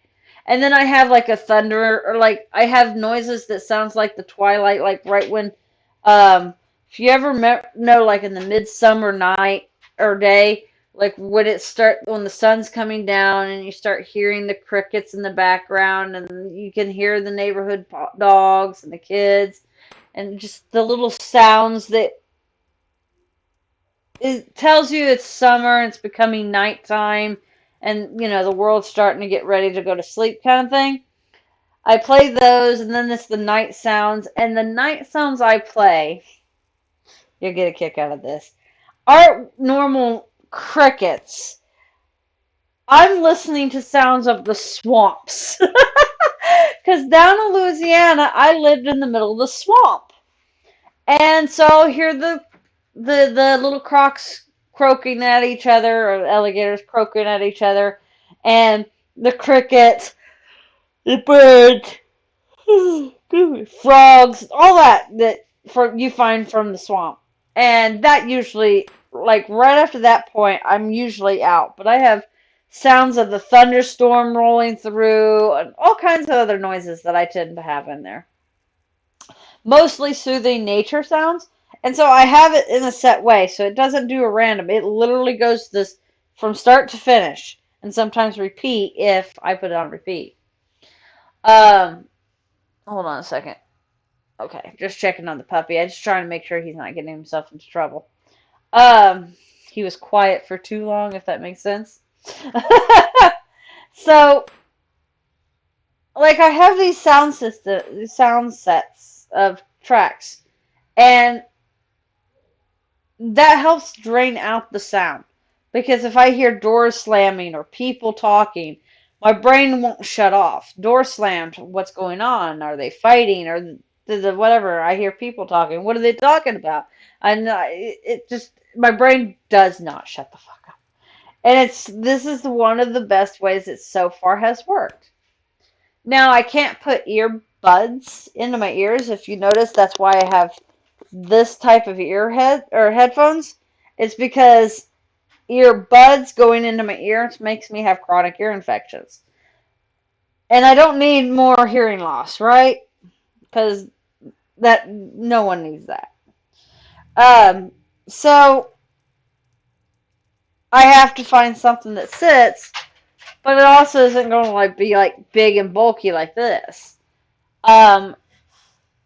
And then I have like a thunder, or like I have noises that sounds like the twilight, like right when, um, if you ever know, like in the midsummer night or day, like when the sun's coming down and you start hearing the crickets in the background and you can hear the neighborhood dogs and the kids and just the little sounds that it tells you it's summer and it's becoming nighttime and the world's starting to get ready to go to sleep kind of thing. I play those, and then it's the night sounds, and the night sounds I play, you'll get a kick out of this, aren't normal crickets. I'm listening to sounds of the swamps. Because down in Louisiana, I lived in the middle of the swamp. And so I'll hear the little crocs croaking at each other, or alligators croaking at each other, and the crickets, the birds, frogs, all that you find from the swamp. And that usually, like right after that point, I'm usually out. But I have sounds of the thunderstorm rolling through, and all kinds of other noises that I tend to have in there. Mostly soothing nature sounds. And so I have it in a set way, so it doesn't do a random. It literally goes this from start to finish, and sometimes repeat if I put it on repeat. Um, hold on a second. Okay, just checking on the puppy. I'm just trying to make sure he's not getting himself into trouble. Um, he was quiet for too long, if that makes sense. So, like, I have these sound sets of tracks, and that helps drain out the sound. Because if I hear doors slamming or people talking, my brain won't shut off. Door slammed. What's going on? Are they fighting? Or whatever? I hear people talking. What are they talking about? And it just my brain does not shut the fuck up. And this is one of the best ways it so far has worked. Now I can't put earbuds into my ears. If you notice, that's why I have this type of headphones. It's because earbuds going into my ears makes me have chronic ear infections. And I don't need more hearing loss, right? Because that no one needs that. Um, so I have to find something that sits, but it also isn't going to be like big and bulky like this. Um,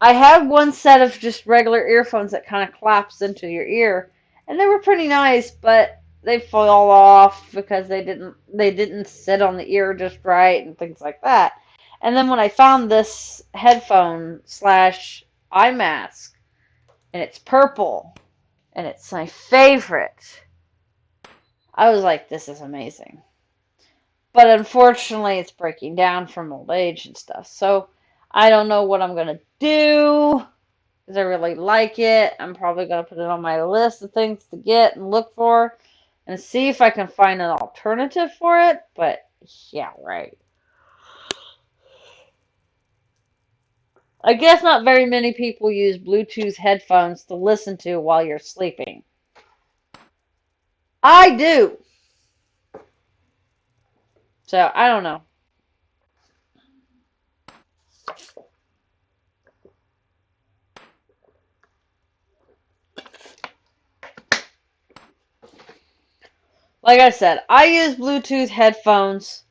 I had one set of just regular earphones that kind of collapsed into your ear, and they were pretty nice, but they fall off because they didn't sit on the ear just right and things like that. And then when I found this headphone slash eye mask, and it's purple, and it's my favorite, I was like, this is amazing. But unfortunately, it's breaking down from old age and stuff. So I don't know what I'm gonna do because I really like it. I'm probably going to put it on my list of things to get and look for and see if I can find an alternative for it. But yeah, right. I guess not very many people use Bluetooth headphones to listen to while you're sleeping. I do. So I don't know. Like I said, I use Bluetooth headphones,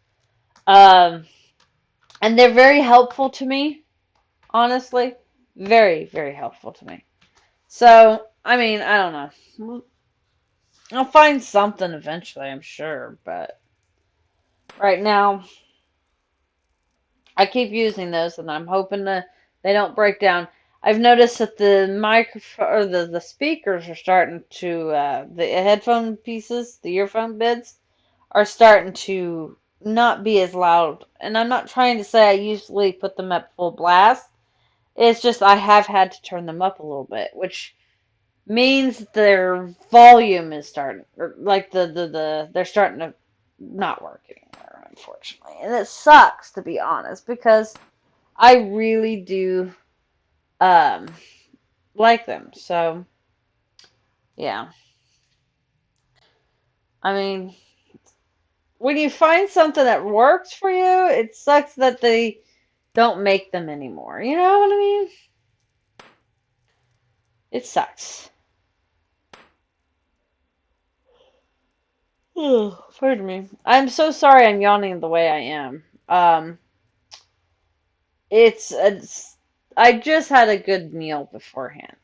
um, and they're very helpful to me, honestly. Very, very helpful to me. So, I mean, I don't know. I'll find something eventually, I'm sure, but right now I keep using those and I'm hoping that they don't break down. I've noticed that the microphone or the speakers are starting to the headphone pieces, the earphone bits are starting to not be as loud. And I'm not trying to say I usually put them at full blast. It's just I have had to turn them up a little bit, which means their volume is starting, or like they're starting to not work anymore, unfortunately. And it sucks, to be honest, because I really do um like them. So yeah, I mean, when you find something that works for you, it sucks that they don't make them anymore. You know what I mean? It sucks. Pardon me. I'm so sorry I'm yawning the way I am. It's I just had a good meal beforehand.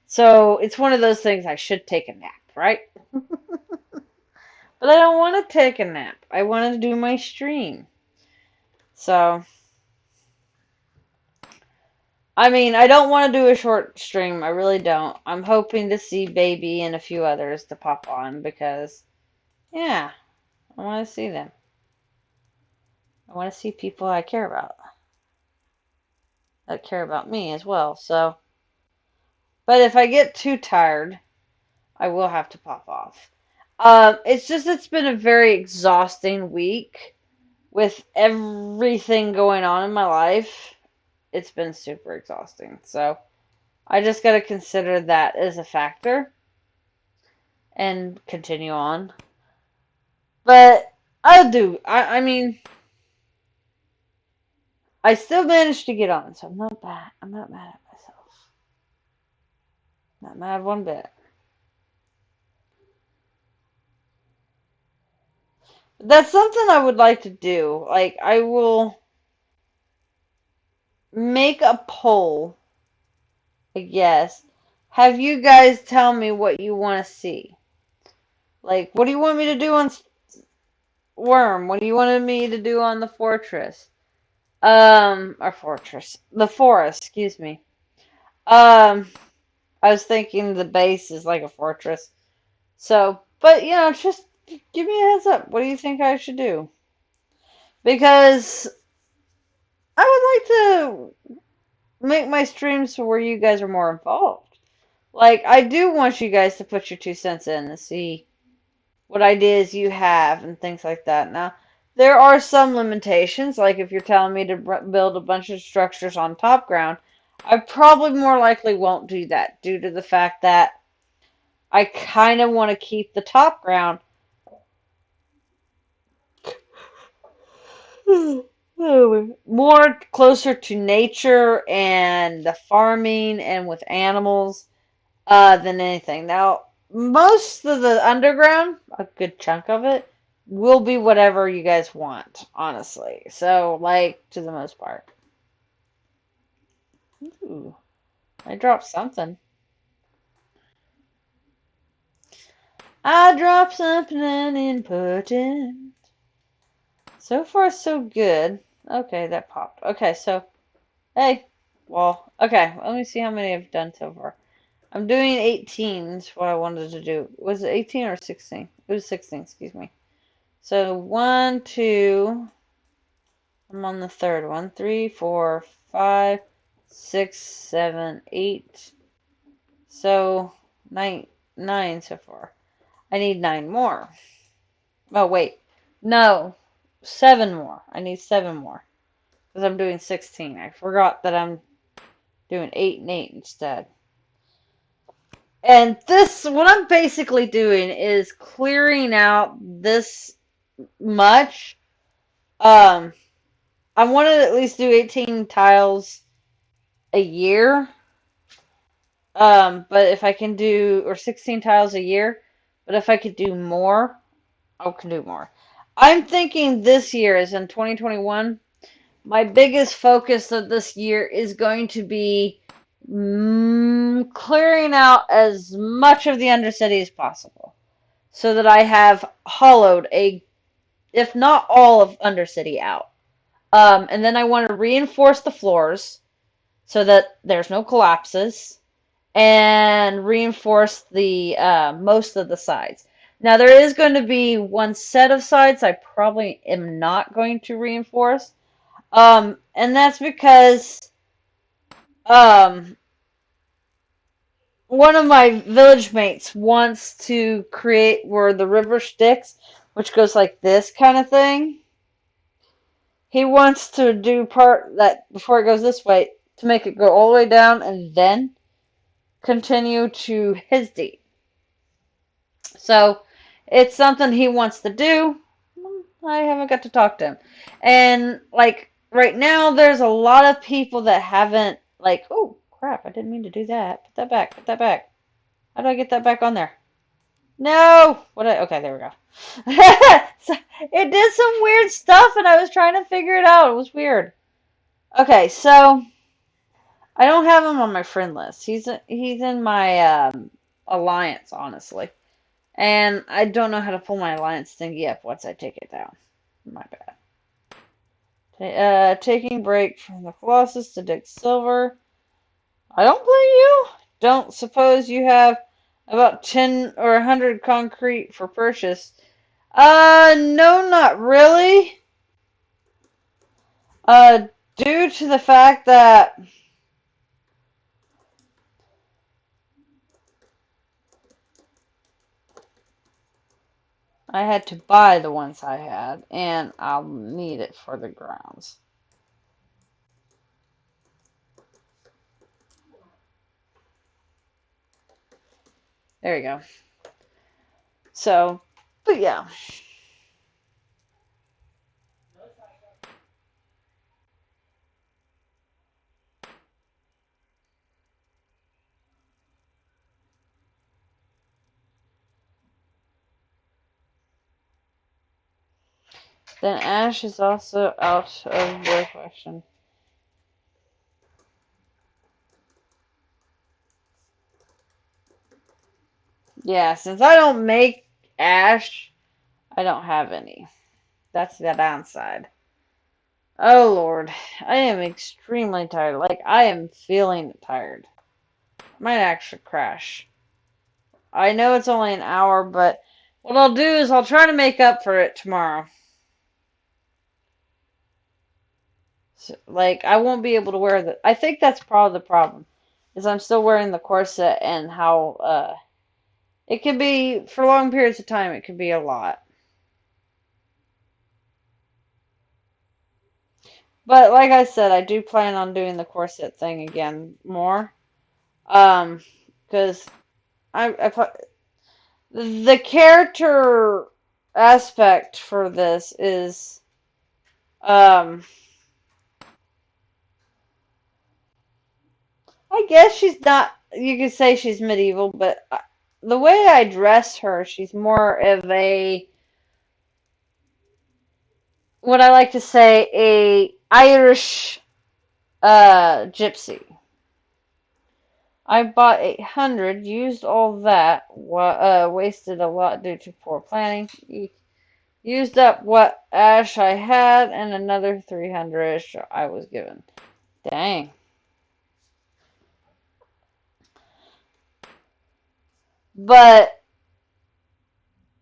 So it's one of those things I should take a nap, right? But I don't want to take a nap. I want to do my stream. So, I mean, I don't want to do a short stream. I really don't. I'm hoping to see Baby and a few others to pop on because, yeah, I want to see them. I want to see people I care about that care about me as well. So, but if I get too tired, I will have to pop off. It's been a very exhausting week with everything going on in my life. It's been super exhausting. So I just got to consider that as a factor and continue on. But I'll do. I mean, I still managed to get on, so I'm not bad. I'm not mad at myself. Not mad one bit. But that's something I would like to do. Like, I will make a poll, I guess. Have you guys tell me what you want to see. Like, what do you want me to do on Wurm? What do you want me to do on the fortress? Our fortress. The forest, excuse me. I was thinking the base is like a fortress. So, but just give me a heads up. What do you think I should do? Because I would like to make my streams where you guys are more involved. Like, I do want you guys to put your 2 cents in to see what ideas you have and things like that. Now, there are some limitations, like if you're telling me to build a bunch of structures on top ground, I probably more likely won't do that due to the fact that I kind of want to keep the top ground more closer to nature and the farming and with animals than anything. Now, most of the underground, a good chunk of it, will be whatever you guys want, honestly. So, like, to the most part. Ooh, I dropped something. I dropped something important. So far, so good. Okay, that popped. Okay, so, hey, well, okay, let me see how many I've done so far. I'm doing 18 is what I wanted to do. Was it 18 or 16? It was 16, excuse me. So 1, 2, I'm on the third one. 3, 4, 5, 6, 7, 8. So 9 so far. I need 9 more. Oh, wait. No. 7 more. I need 7 more. Because I'm doing 16. I forgot that I'm doing 8 and 8 instead. And what I'm basically doing is clearing out this much. I want to at least do 18 tiles a year. But if I can do, or 16 tiles a year, but if I could do more, I can do more. I'm thinking this year, as in 2021, my biggest focus of this year is going to be clearing out as much of the Undercity as possible, so that I have hollowed if not all of Undercity out. And then I want to reinforce the floors so that there's no collapses, and reinforce the most of the sides. Now there is going to be one set of sides I probably am not going to reinforce, and that's because um, one of my village mates wants to create where the river sticks, which goes like this kind of thing. He wants to do part that before it goes this way to make it go all the way down and then continue to his deed. So it's something he wants to do. I haven't got to talk to him. And like right now there's a lot of people that haven't oh crap, I didn't mean to do that. Put that back, put that back. How do I get that back on there? No! Okay, there we go. So, it did some weird stuff and I was trying to figure it out. It was weird. Okay, so I don't have him on my friend list. He's in my alliance, honestly. And I don't know how to pull my alliance thingy up once I take it down. My bad. Taking break from the Colossus to dig silver. I don't blame you. Don't suppose you have about 10 or 100 concrete for purchase. No, not really. Due to the fact that I had to buy the ones I had, and I'll need it for the grounds. There you go. So, but yeah. Then Ash is also out of the question. Yeah, since I don't make Ash, I don't have any. That's the downside. Oh Lord, I am extremely tired. Like, I am feeling tired. I might actually crash. I know it's only an hour, but what I'll do is I'll try to make up for it tomorrow. So, like, I won't be able to wear the. I think that's probably the problem, is I'm still wearing the corset and how it can be for long periods of time. It can be a lot. But like I said, I do plan on doing the corset thing again more. Because I the character aspect for this is um I guess she's not, you could say she's medieval, but the way I dress her, she's more of a, what I like to say, a Irish gypsy. I bought 800, used all that, wasted a lot due to poor planning. Used up what ash I had, and another 300-ish I was given. Dang. But,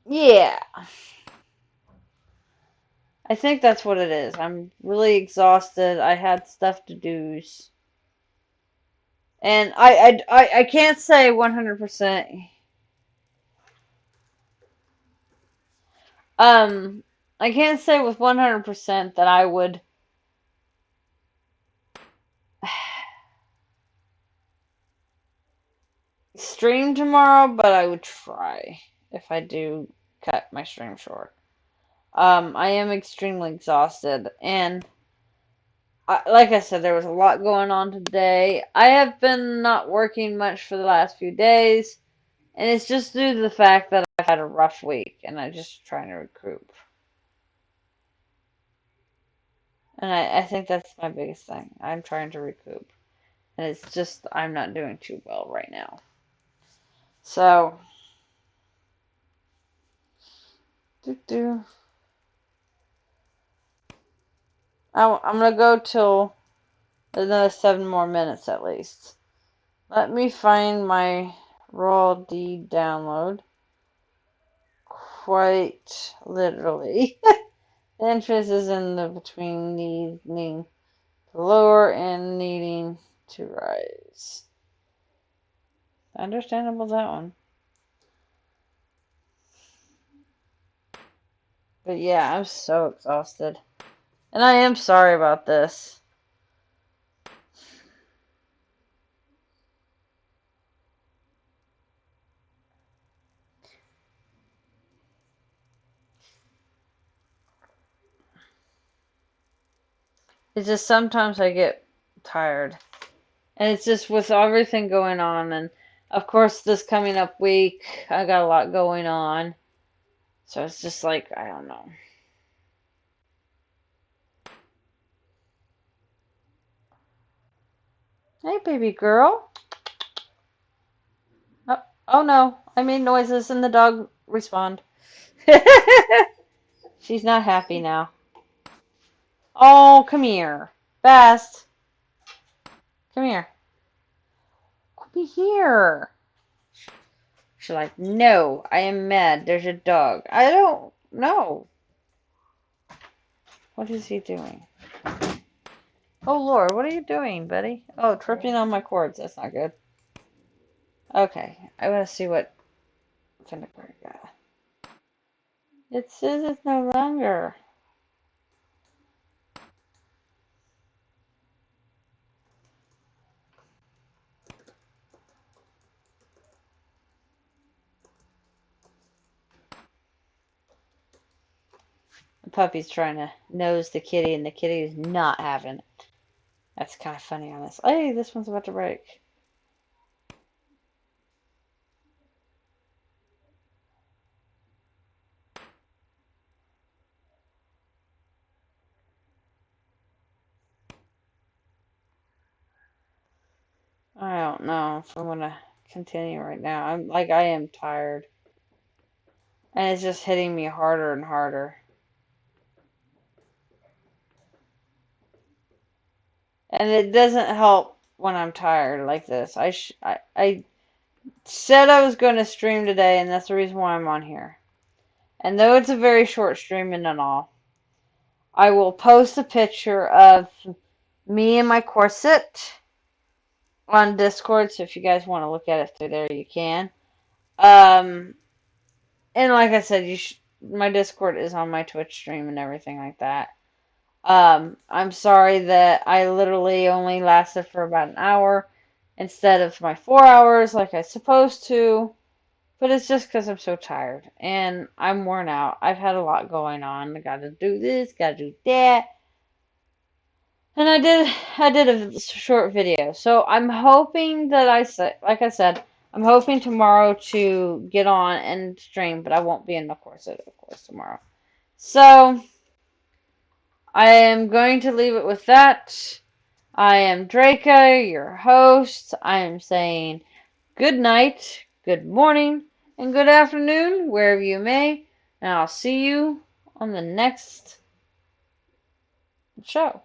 yeah. I think that's what it is. I'm really exhausted. I had stuff to do. And I can't say 100%. Um, I can't say with 100% that I would stream tomorrow, but I would try if I do cut my stream short. I am extremely exhausted, and like I said, there was a lot going on today. I have been not working much for the last few days, and it's just due to the fact that I've had a rough week, and I'm just trying to recoup. And I think that's my biggest thing. I'm trying to recoup. And it's just, I'm not doing too well right now. So, I'm going to go till another 7 more minutes at least. Let me find my raw D download. Quite literally. The entrance is in the between needing to lower and needing to rise. Understandable, that one. But yeah, I'm so exhausted. And I am sorry about this. It's just sometimes I get tired. And it's just with everything going on. And of course, this coming up week, I got a lot going on. So it's just like, I don't know. Hey, baby girl. Oh, oh no, I made noises and the dog respond. She's not happy now. Oh, come here. Best. Come here. Come here. She's like, no, I am mad. There's a dog. I don't know. What is he doing? Oh Lord, what are you doing, buddy? Oh, tripping on my cords. That's not good. Okay, I want to see what vinegar I got. It says it's no longer. The puppy's trying to nose the kitty, and the kitty is not having it. That's kind of funny, honestly. Hey, this one's about to break. I don't know if I'm gonna continue right now. I am tired. And it's just hitting me harder and harder. And it doesn't help when I'm tired like this. I said I was going to stream today, and that's the reason why I'm on here. And though it's a very short stream and all, I will post a picture of me and my corset on Discord. So if you guys want to look at it through there, you can. And like I said, my Discord is on my Twitch stream and everything like that. I'm sorry that I literally only lasted for about an hour instead of my 4 hours like I supposed to, but it's just because I'm so tired and I'm worn out. I've had a lot going on. I gotta do this, gotta do that. And I did a short video. So I'm hoping that like I said, I'm hoping tomorrow to get on and stream, but I won't be in the corset, of course, tomorrow. So I am going to leave it with that. I am Draca, your host. I am saying good night, good morning, and good afternoon, wherever you may. And I'll see you on the next show.